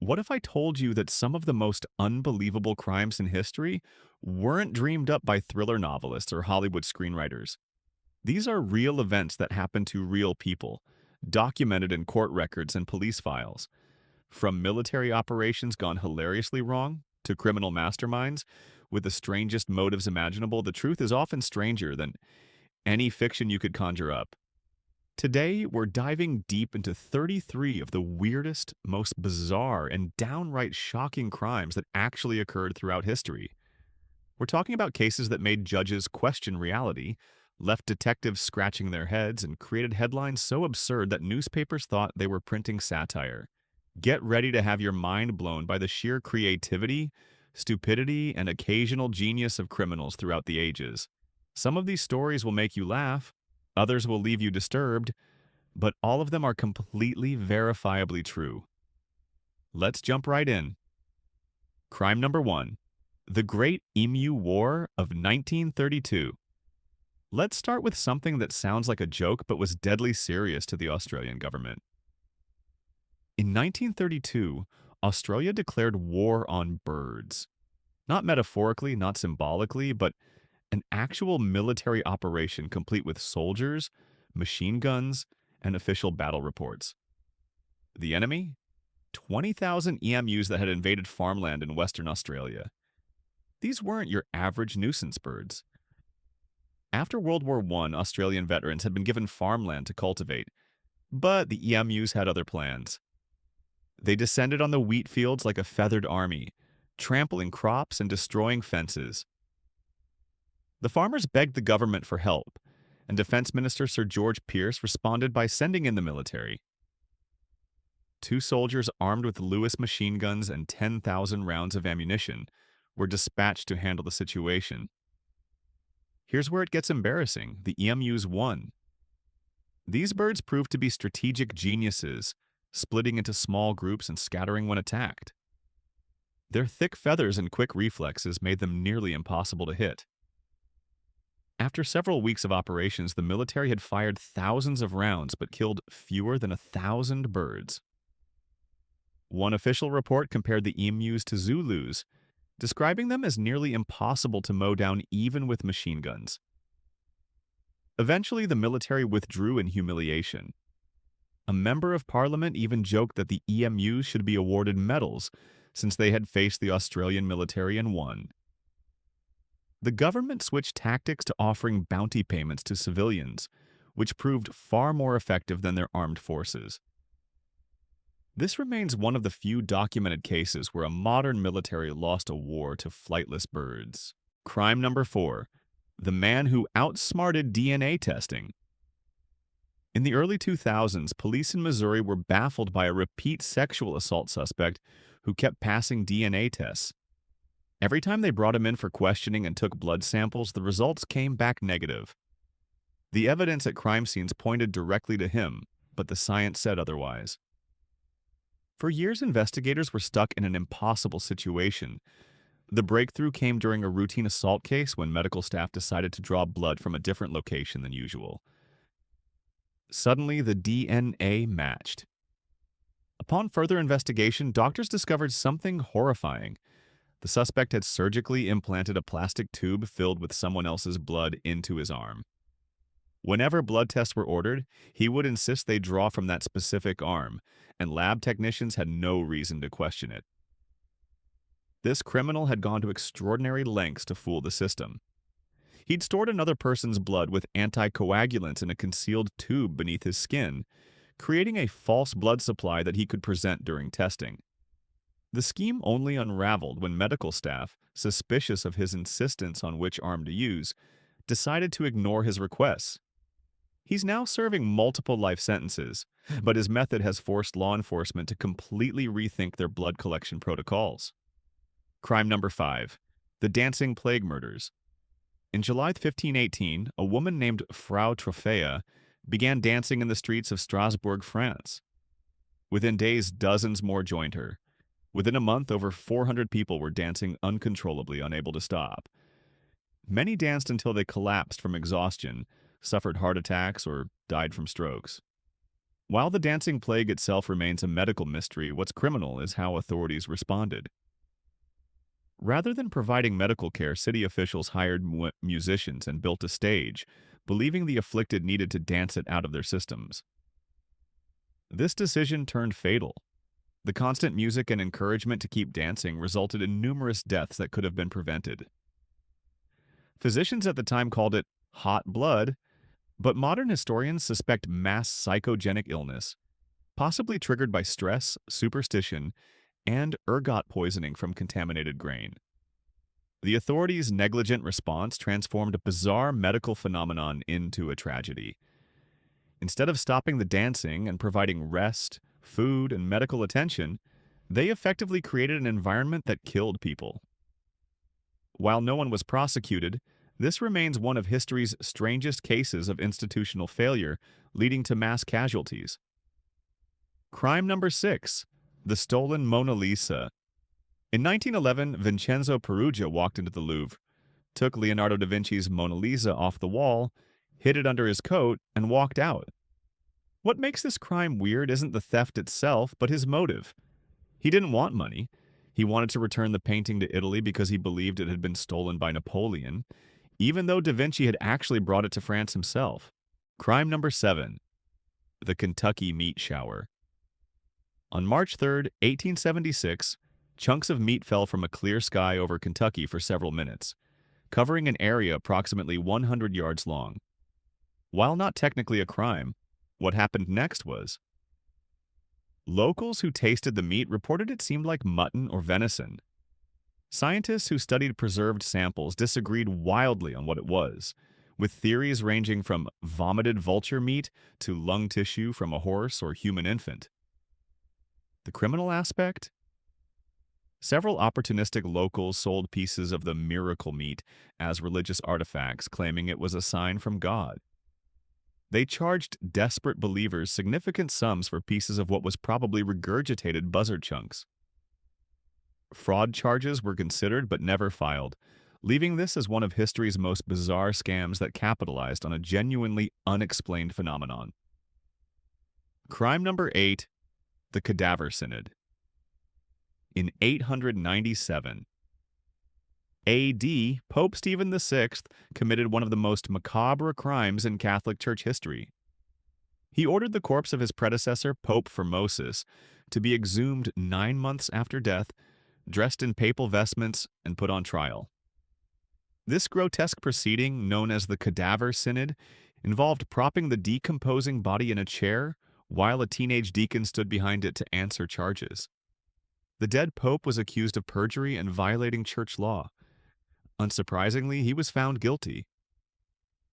What if I told you that some of the most unbelievable crimes in history weren't dreamed up by thriller novelists or Hollywood screenwriters? These are real events that happened to real people, documented in court records and police files. From military operations gone hilariously wrong to criminal masterminds with the strangest motives imaginable, the truth is often stranger than any fiction you could conjure up. Today, we're diving deep into 33 of the weirdest, most bizarre, and downright shocking crimes that actually occurred throughout history. We're talking about cases that made judges question reality, left detectives scratching their heads, and created headlines so absurd that newspapers thought they were printing satire. Get ready to have your mind blown by the sheer creativity, stupidity, and occasional genius of criminals throughout the ages. Some of these stories will make you laugh, others will leave you disturbed, but all of them are completely verifiably true. Let's jump right in. Crime number 1. The Great Emu War of 1932. Let's start with something that sounds like a joke but was deadly serious to the Australian government. In 1932, Australia declared war on birds. Not metaphorically, not symbolically, but an actual military operation complete with soldiers, machine guns, and official battle reports. The enemy? 20,000 emus that had invaded farmland in Western Australia. These weren't your average nuisance birds. After World War I, Australian veterans had been given farmland to cultivate, but the emus had other plans. They descended on the wheat fields like a feathered army, trampling crops and destroying fences. The farmers begged the government for help, and Defense Minister Sir George Pearce responded by sending in the military. 2 soldiers armed with Lewis machine guns and 10,000 rounds of ammunition were dispatched to handle the situation. Here's where it gets embarrassing. The emus won. These birds proved to be strategic geniuses, splitting into small groups and scattering when attacked. Their thick feathers and quick reflexes made them nearly impossible to hit. After several weeks of operations, the military had fired thousands of rounds but killed fewer than 1,000 birds. One official report compared the emus to Zulus, describing them as nearly impossible to mow down even with machine guns. Eventually, the military withdrew in humiliation. A member of parliament even joked that the emus should be awarded medals since they had faced the Australian military and won. The government switched tactics to offering bounty payments to civilians, which proved far more effective than their armed forces. This remains one of the few documented cases where a modern military lost a war to flightless birds. Crime number 4. The man who outsmarted DNA testing. In the early 2000s, police in Missouri were baffled by a repeat sexual assault suspect who kept passing DNA tests. Every time they brought him in for questioning and took blood samples, the results came back negative. The evidence at crime scenes pointed directly to him, but the science said otherwise. For years, investigators were stuck in an impossible situation. The breakthrough came during a routine assault case when medical staff decided to draw blood from a different location than usual. Suddenly, the DNA matched. Upon further investigation, doctors discovered something horrifying. The suspect had surgically implanted a plastic tube filled with someone else's blood into his arm. Whenever blood tests were ordered, he would insist they draw from that specific arm, and lab technicians had no reason to question it. This criminal had gone to extraordinary lengths to fool the system. He'd stored another person's blood with anticoagulants in a concealed tube beneath his skin, creating a false blood supply that he could present during testing. The scheme only unraveled when medical staff, suspicious of his insistence on which arm to use, decided to ignore his requests. He's now serving multiple life sentences, but his method has forced law enforcement to completely rethink their blood collection protocols. Crime number 5. The Dancing Plague Murders. In July 1518, a woman named Frau Trophea began dancing in the streets of Strasbourg, France. Within days, dozens more joined her. Within a month, over 400 people were dancing uncontrollably, unable to stop. Many danced until they collapsed from exhaustion, suffered heart attacks, or died from strokes. While the dancing plague itself remains a medical mystery, what's criminal is how authorities responded. Rather than providing medical care, city officials hired musicians and built a stage, believing the afflicted needed to dance it out of their systems. This decision turned fatal. The constant music and encouragement to keep dancing resulted in numerous deaths that could have been prevented. Physicians at the time called it hot blood, but modern historians suspect mass psychogenic illness, possibly triggered by stress, superstition, and ergot poisoning from contaminated grain. The authorities' negligent response transformed a bizarre medical phenomenon into a tragedy. Instead of stopping the dancing and providing rest, food, and medical attention, they effectively created an environment that killed people. While no one was prosecuted, this remains one of history's strangest cases of institutional failure, leading to mass casualties. Crime number 6. The stolen Mona Lisa. In 1911, Vincenzo Peruggia walked into the Louvre, took Leonardo da Vinci's Mona Lisa off the wall, hid it under his coat, and walked out. What makes this crime weird isn't the theft itself, but his motive. He didn't want money. He wanted to return the painting to Italy because he believed it had been stolen by Napoleon, even though da Vinci had actually brought it to France himself. Crime number 7. The Kentucky meat shower. On March 3, 1876, chunks of meat fell from a clear sky over Kentucky for several minutes, covering an area approximately 100 yards long. While not technically a crime, what happened next was locals who tasted the meat reported it seemed like mutton or venison. Scientists who studied preserved samples disagreed wildly on what it was, with theories ranging from vomited vulture meat to lung tissue from a horse or human infant. The criminal aspect? Several opportunistic locals sold pieces of the miracle meat as religious artifacts, claiming it was a sign from God. They charged desperate believers significant sums for pieces of what was probably regurgitated buzzard chunks. Fraud charges were considered but never filed, leaving this as one of history's most bizarre scams that capitalized on a genuinely unexplained phenomenon. Crime number 8. The Cadaver Synod. In 897 A.D., Pope Stephen VI committed one of the most macabre crimes in Catholic Church history. He ordered the corpse of his predecessor, Pope Formosus, to be exhumed 9 months after death, dressed in papal vestments, and put on trial. This grotesque proceeding, known as the Cadaver Synod, involved propping the decomposing body in a chair while a teenage deacon stood behind it to answer charges. The dead pope was accused of perjury and violating church law. Unsurprisingly, he was found guilty.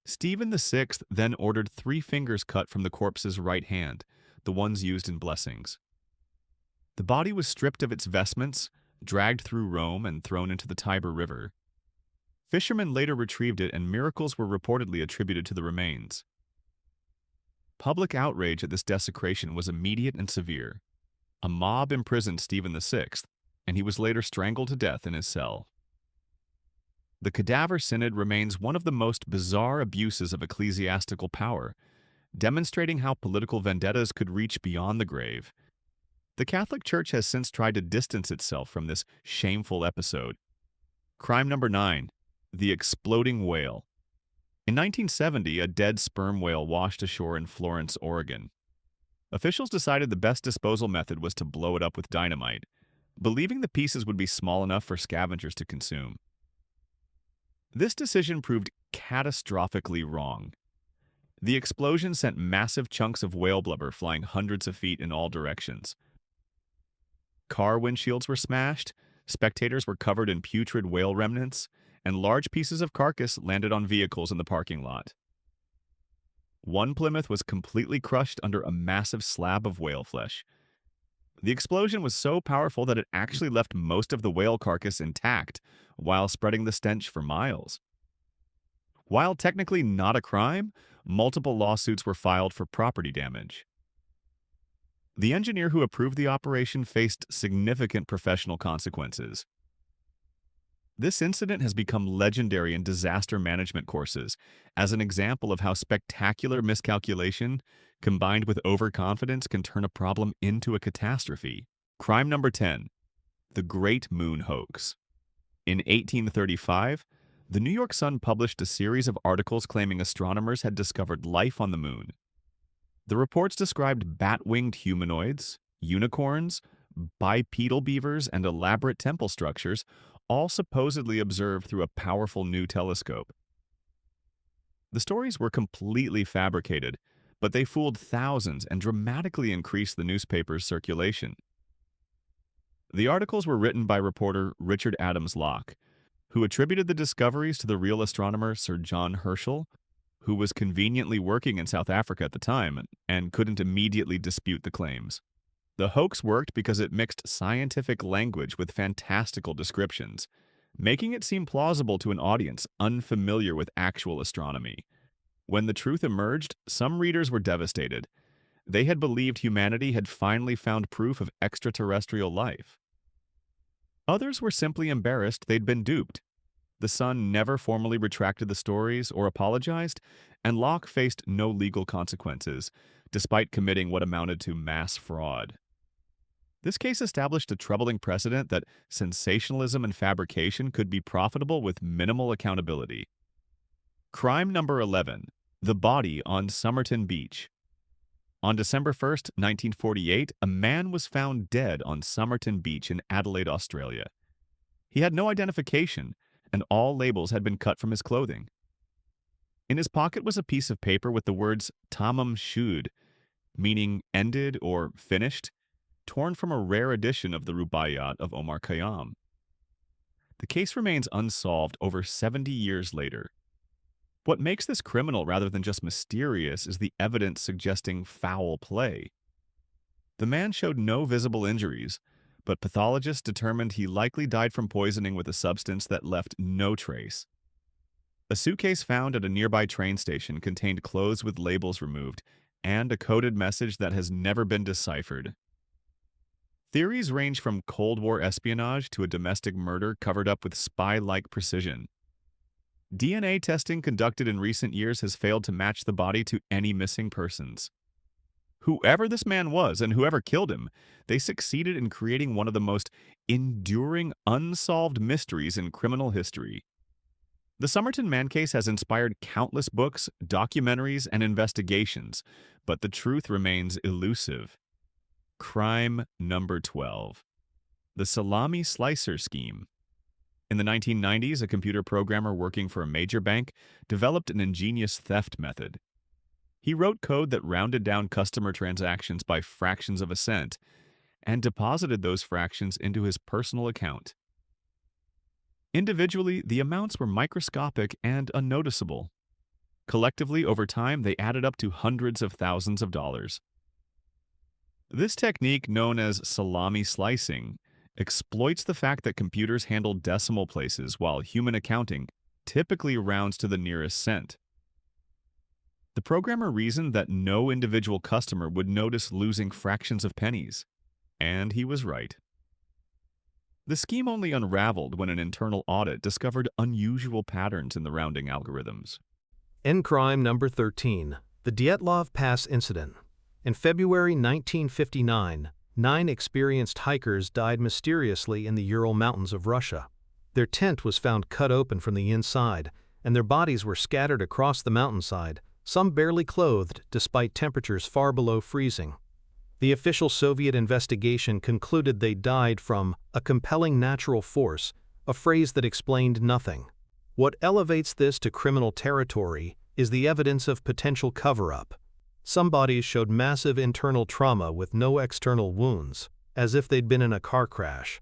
Stephen VI then ordered 3 fingers cut from the corpse's right hand, the ones used in blessings. The body was stripped of its vestments, dragged through Rome, and thrown into the Tiber River. Fishermen later retrieved it, and miracles were reportedly attributed to the remains. Public outrage at this desecration was immediate and severe. A mob imprisoned Stephen VI, and he was later strangled to death in his cell. The Cadaver Synod remains one of the most bizarre abuses of ecclesiastical power, demonstrating how political vendettas could reach beyond the grave. The Catholic Church has since tried to distance itself from this shameful episode. Crime number 9. The Exploding Whale. In 1970, a dead sperm whale washed ashore in Florence, Oregon. Officials decided the best disposal method was to blow it up with dynamite, believing the pieces would be small enough for scavengers to consume. This decision proved catastrophically wrong. The explosion sent massive chunks of whale blubber flying hundreds of feet in all directions. Car windshields were smashed, spectators were covered in putrid whale remnants, and large pieces of carcass landed on vehicles in the parking lot. One Plymouth was completely crushed under a massive slab of whale flesh. The explosion was so powerful that it actually left most of the whale carcass intact, while spreading the stench for miles. While technically not a crime, multiple lawsuits were filed for property damage. The engineer who approved the operation faced significant professional consequences. This incident has become legendary in disaster management courses as an example of how spectacular miscalculation combined with overconfidence can turn a problem into a catastrophe. Crime number 10, the Great Moon Hoax. In 1835, the New York Sun published a series of articles claiming astronomers had discovered life on the moon. The reports described bat-winged humanoids, unicorns, bipedal beavers, and elaborate temple structures, all supposedly observed through a powerful new telescope. The stories were completely fabricated, but they fooled thousands and dramatically increased the newspaper's circulation. The articles were written by reporter Richard Adams Locke, who attributed the discoveries to the real astronomer Sir John Herschel, who was conveniently working in South Africa at the time and couldn't immediately dispute the claims. The hoax worked because it mixed scientific language with fantastical descriptions, making it seem plausible to an audience unfamiliar with actual astronomy. When the truth emerged, some readers were devastated. They had believed humanity had finally found proof of extraterrestrial life. Others were simply embarrassed they'd been duped. The Sun never formally retracted the stories or apologized, and Locke faced no legal consequences, despite committing what amounted to mass fraud. This case established a troubling precedent that sensationalism and fabrication could be profitable with minimal accountability. Crime number 11, the body on Somerton Beach. On December 1st, 1948, a man was found dead on Somerton Beach in Adelaide, Australia. He had no identification, and all labels had been cut from his clothing. In his pocket was a piece of paper with the words Tamam Shud, meaning ended or finished, torn from a rare edition of the Rubaiyat of Omar Khayyam. The case remains unsolved over 70 years later. What makes this criminal rather than just mysterious is the evidence suggesting foul play. The man showed no visible injuries, but pathologists determined he likely died from poisoning with a substance that left no trace. A suitcase found at a nearby train station contained clothes with labels removed and a coded message that has never been deciphered. Theories range from Cold War espionage to a domestic murder covered up with spy-like precision. DNA testing conducted in recent years has failed to match the body to any missing persons. Whoever this man was and whoever killed him, they succeeded in creating one of the most enduring unsolved mysteries in criminal history. The Somerton Man case has inspired countless books, documentaries, and investigations, but the truth remains elusive. Crime number 12, the salami slicer scheme. In the 1990s, a computer programmer working for a major bank developed an ingenious theft method. He wrote code that rounded down customer transactions by fractions of a cent and deposited those fractions into his personal account. Individually, the amounts were microscopic and unnoticeable. Collectively, over time, they added up to hundreds of thousands of dollars. This technique, known as salami slicing, exploits the fact that computers handle decimal places while human accounting typically rounds to the nearest cent. The programmer reasoned that no individual customer would notice losing fractions of pennies, and he was right. The scheme only unraveled when an internal audit discovered unusual patterns in the rounding algorithms. End crime number 13, the Dyatlov Pass incident. In February 1959, 9 experienced hikers died mysteriously in the Ural Mountains of Russia. Their tent was found cut open from the inside, and their bodies were scattered across the mountainside, some barely clothed despite temperatures far below freezing. The official Soviet investigation concluded they died from a compelling natural force, a phrase that explained nothing. What elevates this to criminal territory is the evidence of potential cover-up. Some bodies showed massive internal trauma with no external wounds, as if they'd been in a car crash.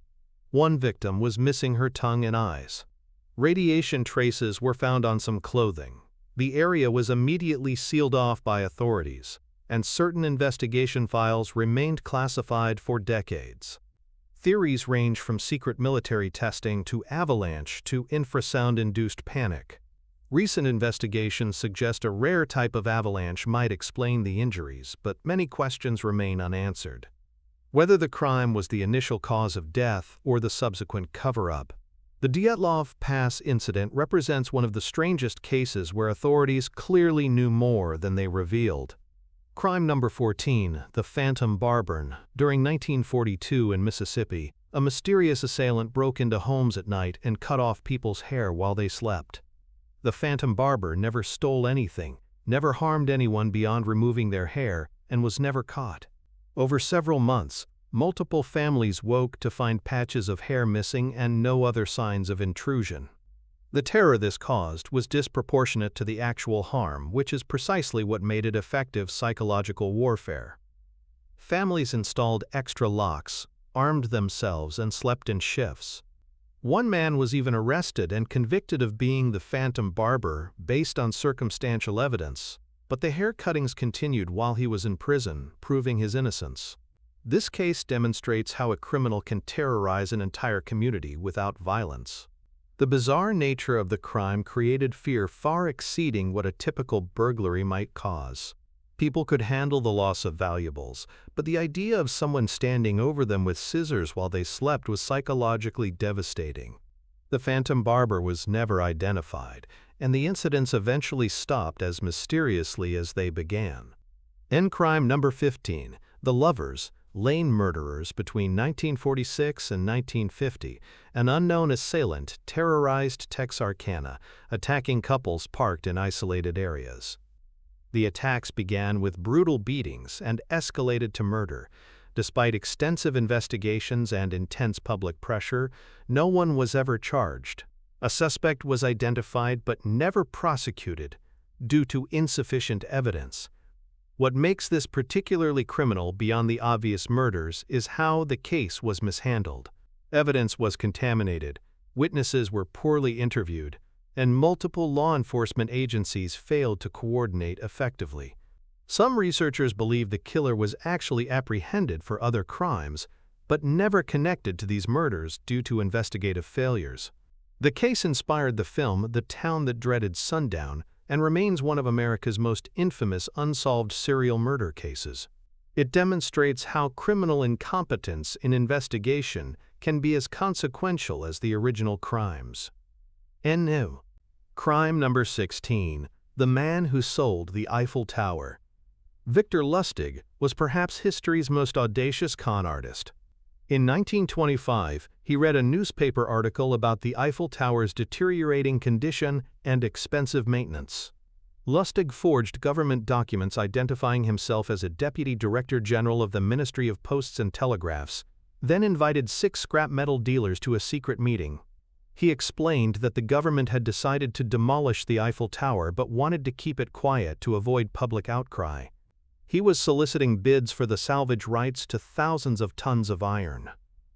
One victim was missing her tongue and eyes. Radiation traces were found on some clothing. The area was immediately sealed off by authorities, and certain investigation files remained classified for decades. Theories range from secret military testing to avalanche to infrasound-induced panic. Recent investigations suggest a rare type of avalanche might explain the injuries, but many questions remain unanswered. Whether the crime was the initial cause of death or the subsequent cover-up, The Dyatlov Pass incident represents one of the strangest cases where authorities clearly knew more than they revealed. Crime number 14, the Phantom Barber. During 1942 in Mississippi, a mysterious assailant broke into homes at night and cut off people's hair while they slept. The Phantom Barber never stole anything, never harmed anyone beyond removing their hair, and was never caught. Over several months, multiple families woke to find patches of hair missing and no other signs of intrusion. The terror this caused was disproportionate to the actual harm, which is precisely what made it effective psychological warfare. Families installed extra locks, armed themselves, and slept in shifts. One man was even arrested and convicted of being the Phantom Barber based on circumstantial evidence, but the hair cuttings continued while he was in prison, proving his innocence. This case demonstrates how a criminal can terrorize an entire community without violence. The bizarre nature of the crime created fear far exceeding what a typical burglary might cause. People could handle the loss of valuables, but the idea of someone standing over them with scissors while they slept was psychologically devastating. The Phantom Barber was never identified, and the incidents eventually stopped as mysteriously as they began. Crime number 15, the Lovers, Lane murderers. Between 1946 and 1950, an unknown assailant terrorized Texarkana, attacking couples parked in isolated areas. The attacks began with brutal beatings and escalated to murder. Despite extensive investigations and intense public pressure, no one was ever charged. A suspect was identified but never prosecuted due to insufficient evidence. What makes this particularly criminal beyond the obvious murders is how the case was mishandled. Evidence was contaminated, witnesses were poorly interviewed, and multiple law enforcement agencies failed to coordinate effectively. Some researchers believe the killer was actually apprehended for other crimes, but never connected to these murders due to investigative failures. The case inspired the film The Town That Dreaded Sundown, and remains one of America's most infamous unsolved serial murder cases. It demonstrates how criminal incompetence in investigation can be as consequential as the original crimes. Crime number 16, the man who sold the Eiffel Tower. Victor Lustig was perhaps history's most audacious con artist. In 1925, he read a newspaper article about the Eiffel Tower's deteriorating condition and expensive maintenance. Lustig forged government documents identifying himself as a Deputy Director General of the Ministry of Posts and Telegraphs, then invited 6 scrap metal dealers to a secret meeting. He explained that the government had decided to demolish the Eiffel Tower but wanted to keep it quiet to avoid public outcry. He was soliciting bids for the salvage rights to thousands of tons of iron.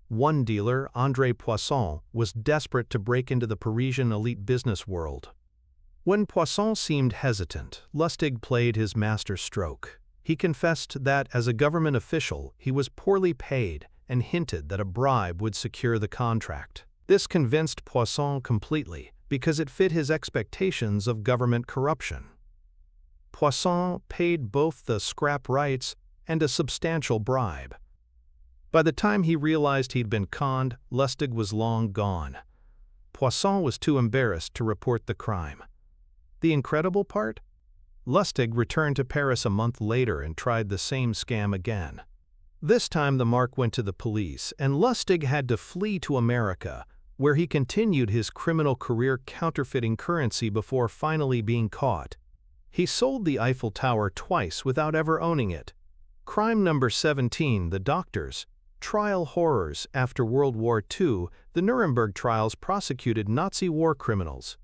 One dealer, André Poisson, was desperate to break into the Parisian elite business world. When Poisson seemed hesitant, Lustig played his master stroke. He confessed that, as a government official, he was poorly paid and hinted that a bribe would secure the contract. This convinced Poisson completely, because it fit his expectations of government corruption. Poisson paid both the scrap rights and a substantial bribe. By the time he realized he'd been conned, Lustig was long gone. Poisson was too embarrassed to report the crime. The incredible part? Lustig returned to Paris a month later and tried the same scam again. This time the mark went to the police, and Lustig had to flee to America, where he continued his criminal career counterfeiting currency before finally being caught. He sold the Eiffel Tower twice without ever owning it. Crime number 17, the Doctors. Trial horrors. After World War II, the Nuremberg trials prosecuted Nazi war criminals.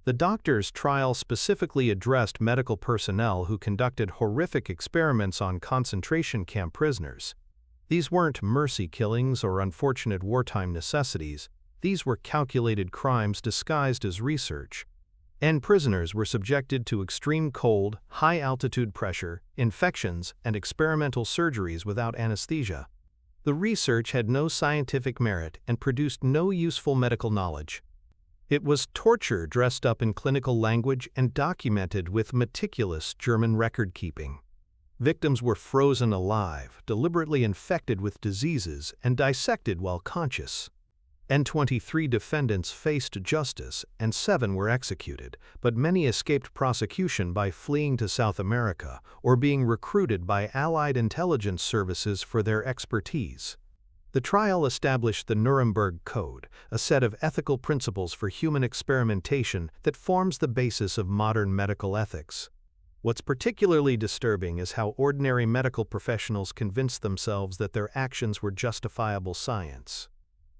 The Doctors' trial specifically addressed medical personnel who conducted horrific experiments on concentration camp prisoners. These weren't mercy killings or unfortunate wartime necessities. These were calculated crimes disguised as research. And prisoners were subjected to extreme cold, high-altitude pressure, infections, and experimental surgeries without anesthesia. The research had no scientific merit and produced no useful medical knowledge. It was torture dressed up in clinical language and documented with meticulous German record-keeping. Victims were frozen alive, deliberately infected with diseases, and dissected while conscious. and 23 defendants faced justice and 7 were executed, but many escaped prosecution by fleeing to South America or being recruited by Allied intelligence services for their expertise. The trial established the Nuremberg Code, a set of ethical principles for human experimentation that forms the basis of modern medical ethics. What's particularly disturbing is how ordinary medical professionals convinced themselves that their actions were justifiable science.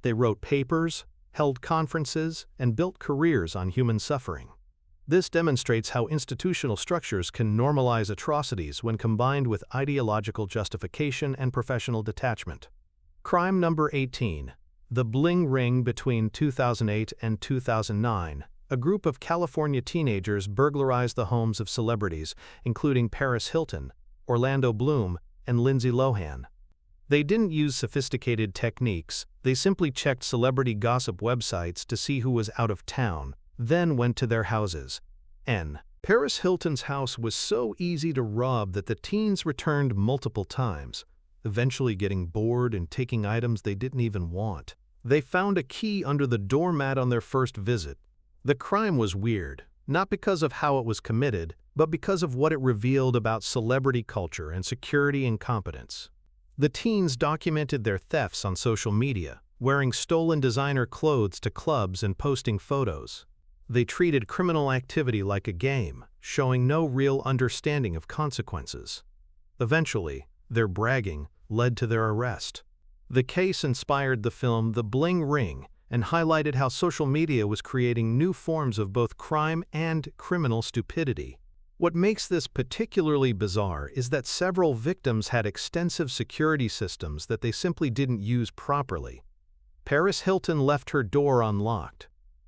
They wrote papers, held conferences, and built careers on human suffering. This demonstrates how institutional structures can normalize atrocities when combined with ideological justification and professional detachment. Crime number 18. The Bling Ring. Between 2008 and 2009, a group of California teenagers burglarized the homes of celebrities, including Paris Hilton, Orlando Bloom, and Lindsay Lohan. They didn't use sophisticated techniques, they simply checked celebrity gossip websites to see who was out of town, then went to their houses. Paris Hilton's house was so easy to rob that the teens returned multiple times, eventually getting bored and taking items they didn't even want. They found a key under the doormat on their first visit. The crime was weird, not because of how it was committed, but because of what it revealed about celebrity culture and security incompetence. The teens documented their thefts on social media, wearing stolen designer clothes to clubs and posting photos. They treated criminal activity like a game, showing no real understanding of consequences. Eventually, their bragging led to their arrest. The case inspired the film The Bling Ring and highlighted how social media was creating new forms of both crime and criminal stupidity. What makes this particularly bizarre is that several victims had extensive security systems that they simply didn't use properly. Paris Hilton left her door unlocked.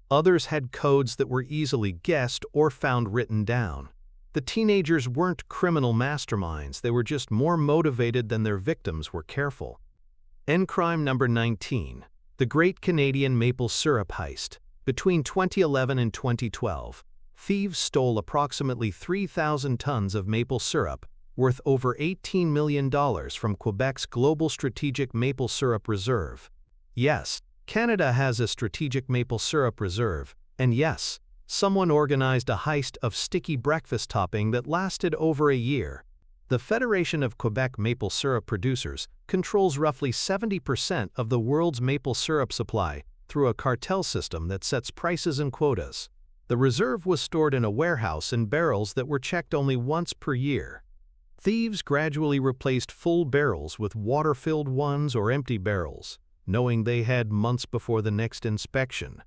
Others had codes that were easily guessed or found written down. The teenagers weren't criminal masterminds, they were just more motivated than their victims were careful. Crime number 19. The Great Canadian Maple Syrup Heist. Between 2011 and 2012, thieves stole approximately 3,000 tons of maple syrup, worth over $18 million from Quebec's Global Strategic Maple Syrup Reserve. Yes, Canada has a strategic maple syrup reserve, and yes, someone organized a heist of sticky breakfast topping that lasted over a year. The Federation of Quebec Maple Syrup Producers controls roughly 70% of the world's maple syrup supply through a cartel system that sets prices and quotas. The reserve was stored in a warehouse in barrels that were checked only once per year. Thieves gradually replaced full barrels with water-filled ones or empty barrels, knowing they had months before the next inspection.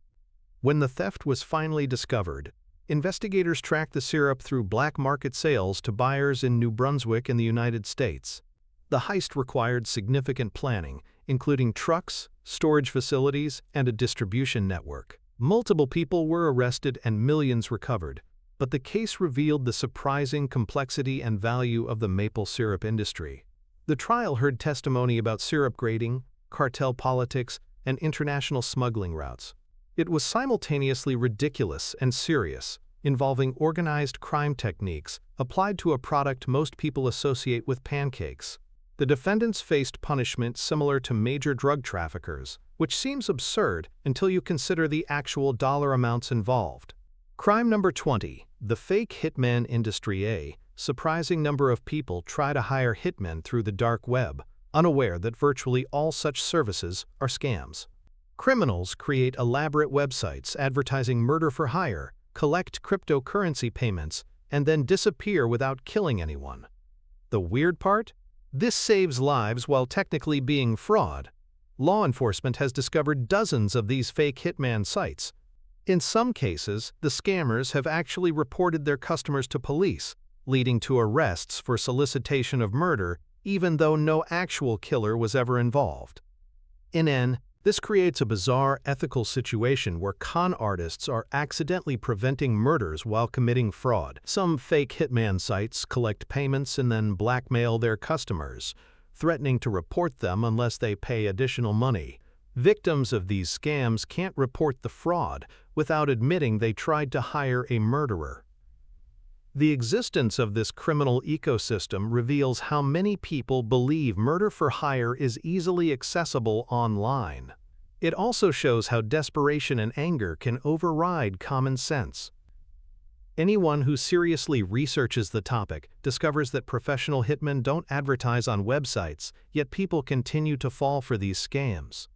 When the theft was finally discovered, investigators tracked the syrup through black market sales to buyers in New Brunswick and the United States. The heist required significant planning, including trucks, storage facilities, and a distribution network. Multiple people were arrested and millions recovered, but the case revealed the surprising complexity and value of the maple syrup industry. The trial heard testimony about syrup grading, cartel politics, and international smuggling routes. It was simultaneously ridiculous and serious, involving organized crime techniques applied to a product most people associate with pancakes. The defendants faced punishment similar to major drug traffickers, which seems absurd until you consider the actual dollar amounts involved. Crime number 20. The fake hitman industry. A surprising number of people try to hire hitmen through the dark web, unaware that virtually all such services are scams. Criminals create elaborate websites advertising murder for hire, collect cryptocurrency payments, and then disappear without killing anyone. The weird part? This saves lives while technically being fraud. Law enforcement has discovered dozens of these fake hitman sites. In some cases, the scammers have actually reported their customers to police, leading to arrests for solicitation of murder, even though no actual killer was ever involved. This creates a bizarre ethical situation where con artists are accidentally preventing murders while committing fraud. Some fake hitman sites collect payments and then blackmail their customers, threatening to report them unless they pay additional money. Victims of these scams can't report the fraud without admitting they tried to hire a murderer. The existence of this criminal ecosystem reveals how many people believe murder for hire is easily accessible online. It also shows how desperation and anger can override common sense. Anyone who seriously researches the topic discovers that professional hitmen don't advertise on websites, yet people continue to fall for these scams.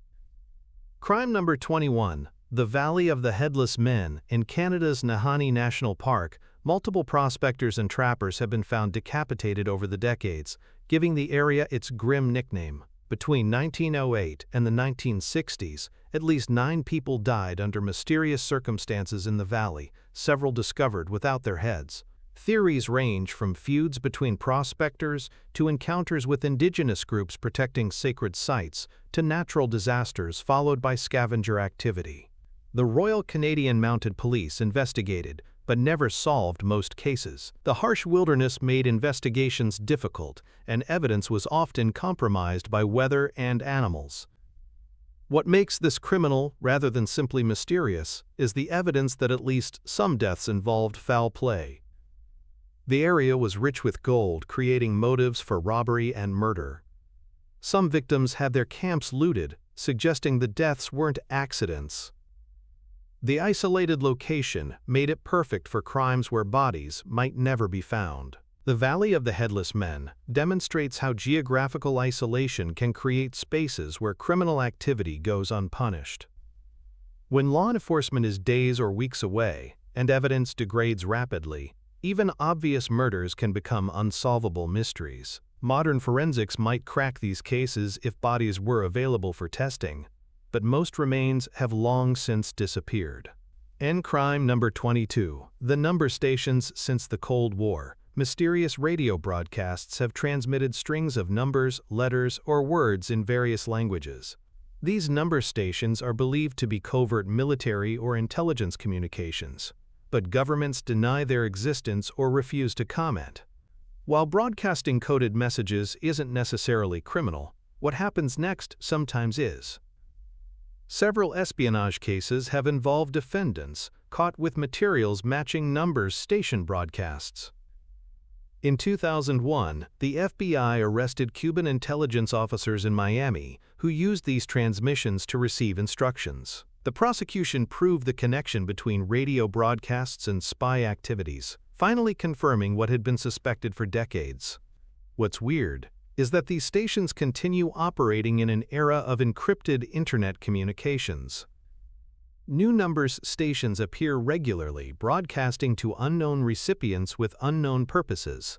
Crime number 21. The Valley of the Headless Men. In Canada's Nahanni National Park, multiple prospectors and trappers have been found decapitated over the decades, giving the area its grim nickname. Between 1908 and the 1960s, at least 9 people died under mysterious circumstances in the valley, several discovered without their heads. Theories range from feuds between prospectors to encounters with indigenous groups protecting sacred sites to natural disasters followed by scavenger activity. The Royal Canadian Mounted Police investigated, but never solved most cases. The harsh wilderness made investigations difficult, and evidence was often compromised by weather and animals. What makes this criminal, rather than simply mysterious, is the evidence that at least some deaths involved foul play. The area was rich with gold, creating motives for robbery and murder. Some victims had their camps looted, suggesting the deaths weren't accidents. The isolated location made it perfect for crimes where bodies might never be found. The Valley of the Headless Men demonstrates how geographical isolation can create spaces where criminal activity goes unpunished. When law enforcement is days or weeks away and evidence degrades rapidly, even obvious murders can become unsolvable mysteries. Modern forensics might crack these cases if bodies were available for testing, but most remains have long since disappeared. Crime number 22. The number stations. Since the Cold War, mysterious radio broadcasts have transmitted strings of numbers, letters, or words in various languages. These number stations are believed to be covert military or intelligence communications, but governments deny their existence or refuse to comment. While broadcasting coded messages isn't necessarily criminal, what happens next sometimes is. Several espionage cases have involved defendants caught with materials matching numbers station broadcasts. In 2001, the FBI arrested Cuban intelligence officers in Miami who used these transmissions to receive instructions. The prosecution proved the connection between radio broadcasts and spy activities, finally confirming what had been suspected for decades. What's weird is that these stations continue operating in an era of encrypted internet communications. New numbers stations appear regularly, broadcasting to unknown recipients with unknown purposes.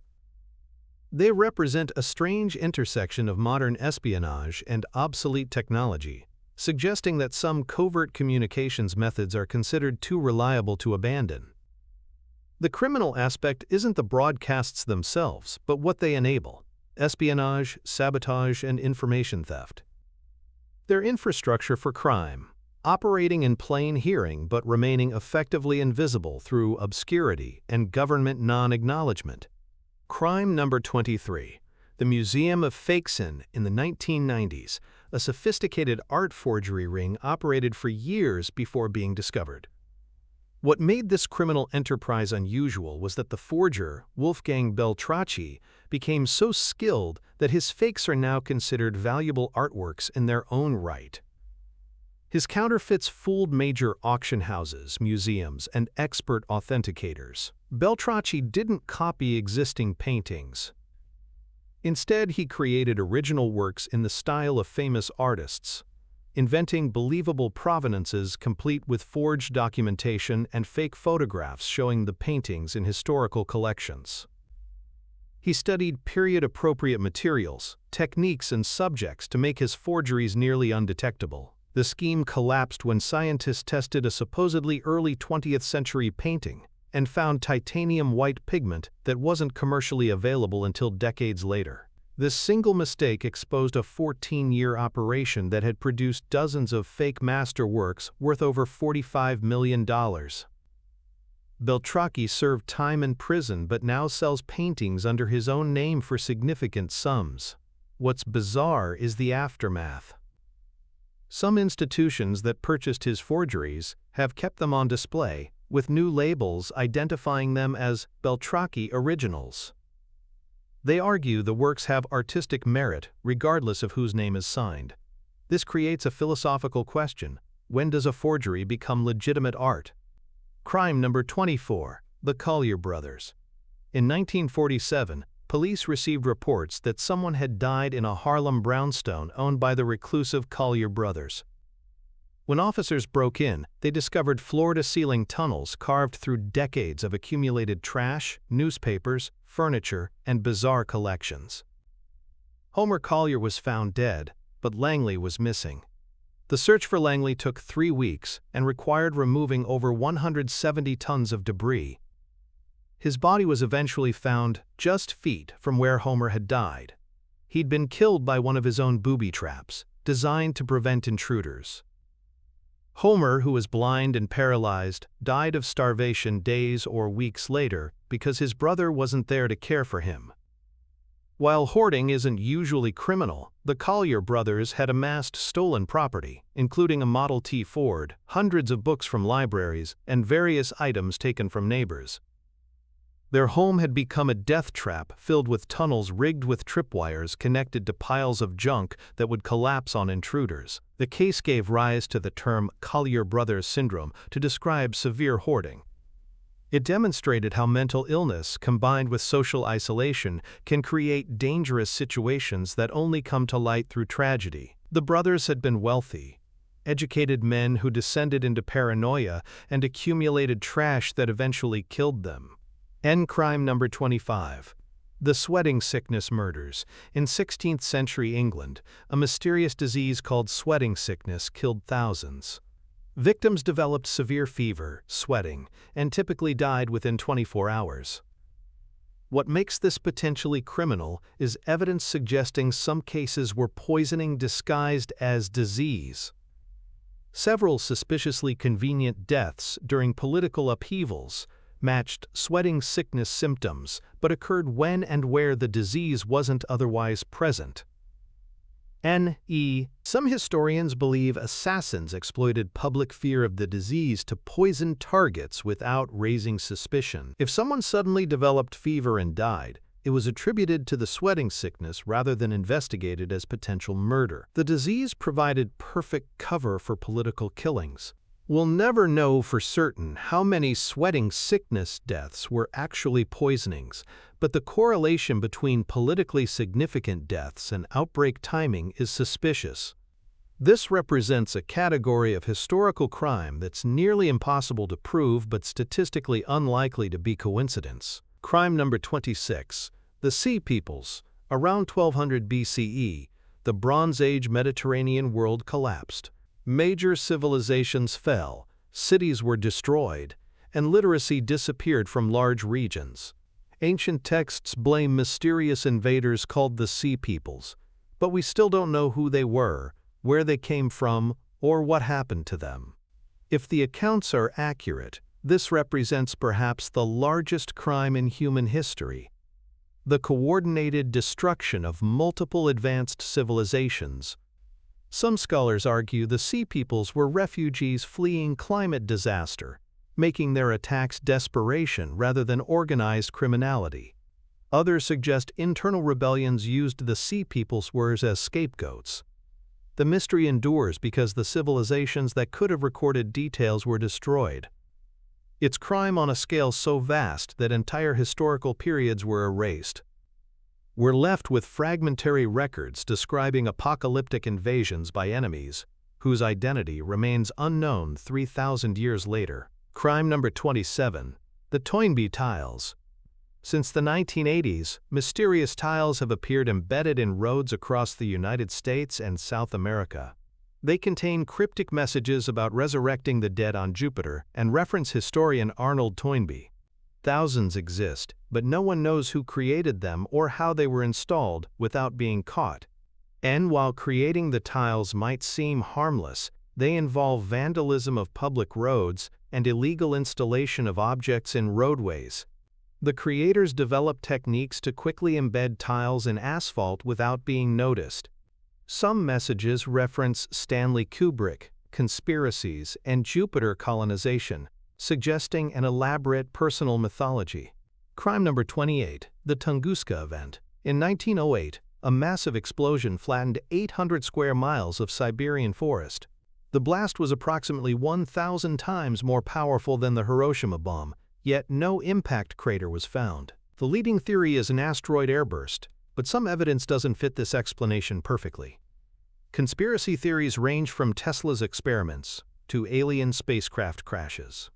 They represent a strange intersection of modern espionage and obsolete technology, suggesting that some covert communications methods are considered too reliable to abandon. The criminal aspect isn't the broadcasts themselves, but what they enable: espionage, sabotage, and information theft. Their infrastructure for crime, operating in plain hearing but remaining effectively invisible through obscurity and government non-acknowledgement. Crime number 23. The Museum of Fakesen. In the 1990s, a sophisticated art forgery ring operated for years before being discovered. What made this criminal enterprise unusual was that the forger, Wolfgang Beltracchi, became so skilled that his fakes are now considered valuable artworks in their own right. His counterfeits fooled major auction houses, museums, and expert authenticators. Beltracchi didn't copy existing paintings. Instead, he created original works in the style of famous artists, inventing believable provenances complete with forged documentation and fake photographs showing the paintings in historical collections. He studied period-appropriate materials, techniques, and subjects to make his forgeries nearly undetectable. The scheme collapsed when scientists tested a supposedly early 20th century painting and found titanium white pigment that wasn't commercially available until decades later. This single mistake exposed a 14-year operation that had produced dozens of fake masterworks worth over $45 million. Beltracchi served time in prison but now sells paintings under his own name for significant sums. What's bizarre is the aftermath. Some institutions that purchased his forgeries have kept them on display, with new labels identifying them as Beltracchi originals. They argue the works have artistic merit regardless of whose name is signed. This creates a philosophical question: when does a forgery become legitimate art? Crime number 24. The Collier Brothers. In 1947, police received reports that someone had died in a Harlem brownstone owned by the reclusive Collier brothers. When officers broke in, they discovered floor-to-ceiling tunnels carved through decades of accumulated trash, newspapers, furniture, and bizarre collections. Homer Collier was found dead, but Langley was missing. The search for Langley took 3 weeks and required removing over 170 tons of debris. His body was eventually found just feet from where Homer had died. He'd been killed by one of his own booby traps, designed to prevent intruders. Homer, who was blind and paralyzed, died of starvation days or weeks later because his brother wasn't there to care for him. While hoarding isn't usually criminal, the Collier brothers had amassed stolen property, including a Model T Ford, hundreds of books from libraries, and various items taken from neighbors. Their home had become a death trap filled with tunnels rigged with tripwires connected to piles of junk that would collapse on intruders. The case gave rise to the term Collier Brothers syndrome to describe severe hoarding. It demonstrated how mental illness combined with social isolation can create dangerous situations that only come to light through tragedy. The brothers had been wealthy, educated men who descended into paranoia and accumulated trash that eventually killed them. Crime number 25. The sweating sickness murders. In 16th century England, a mysterious disease called sweating sickness killed thousands. Victims developed severe fever, sweating, and typically died within 24 hours. What makes this potentially criminal is evidence suggesting some cases were poisoning disguised as disease. Several suspiciously convenient deaths during political upheavals matched sweating sickness symptoms but occurred when and where the disease wasn't otherwise present. Some historians believe assassins exploited public fear of the disease to poison targets without raising suspicion. If someone suddenly developed fever and died, it was attributed to the sweating sickness rather than investigated as potential murder. The disease provided perfect cover for political killings. We'll never know for certain how many sweating sickness deaths were actually poisonings, but the correlation between politically significant deaths and outbreak timing is suspicious. This represents a category of historical crime that's nearly impossible to prove but statistically unlikely to be coincidence. Crime number 26. The Sea Peoples. Around 1200 BCE, the Bronze Age Mediterranean world collapsed. Major civilizations fell, cities were destroyed, and literacy disappeared from large regions. Ancient texts blame mysterious invaders called the Sea Peoples, but we still don't know who they were, where they came from, or what happened to them. If the accounts are accurate, this represents perhaps the largest crime in human history: the coordinated destruction of multiple advanced civilizations. Some scholars argue the Sea Peoples were refugees fleeing climate disaster, making their attacks desperation rather than organized criminality. Others suggest internal rebellions used the Sea Peoples as scapegoats. The mystery endures because the civilizations that could have recorded details were destroyed. It's crime on a scale so vast that entire historical periods were erased. We're left with fragmentary records describing apocalyptic invasions by enemies, whose identity remains unknown 3,000 years later. Crime number 27. The Toynbee Tiles. Since the 1980s, mysterious tiles have appeared embedded in roads across the United States and South America. They contain cryptic messages about resurrecting the dead on Jupiter and reference historian Arnold Toynbee. Thousands exist, but no one knows who created them or how they were installed without being caught. And while creating the tiles might seem harmless, they involve vandalism of public roads and illegal installation of objects in roadways. The creators developed techniques to quickly embed tiles in asphalt without being noticed. Some messages reference Stanley Kubrick, conspiracies, and Jupiter colonization, suggesting an elaborate personal mythology. Crime number 28. The Tunguska Event. In 1908, A massive explosion flattened 800 square miles of Siberian forest. The blast was approximately 1,000 times more powerful than the Hiroshima bomb, yet no impact crater was found. The leading theory is an asteroid airburst, but some evidence doesn't fit this explanation perfectly. Conspiracy theories range from Tesla's experiments to alien spacecraft crashes.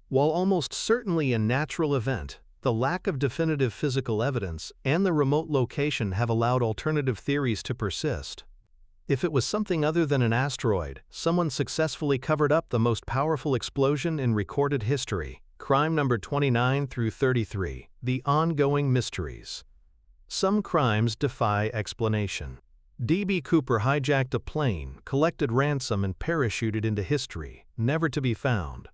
While almost certainly a natural event, the lack of definitive physical evidence and the remote location have allowed alternative theories to persist. If it was something other than an asteroid, someone successfully covered up the most powerful explosion in recorded history. Crime number 29 through 33, the ongoing mysteries. Some crimes defy explanation. D.B. Cooper hijacked a plane, collected ransom, and parachuted into history, never to be found.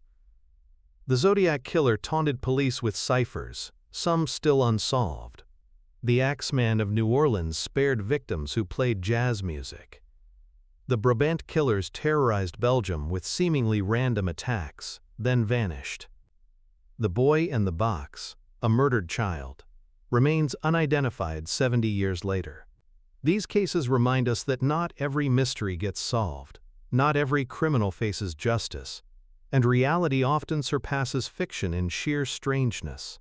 The Zodiac Killer taunted police with ciphers, some still unsolved. The Axeman of New Orleans spared victims who played jazz music. The Brabant Killers terrorized Belgium with seemingly random attacks, then vanished. The Boy and the Box, a murdered child, remains unidentified 70 years later. These cases remind us that not every mystery gets solved, not every criminal faces justice, and reality often surpasses fiction in sheer strangeness.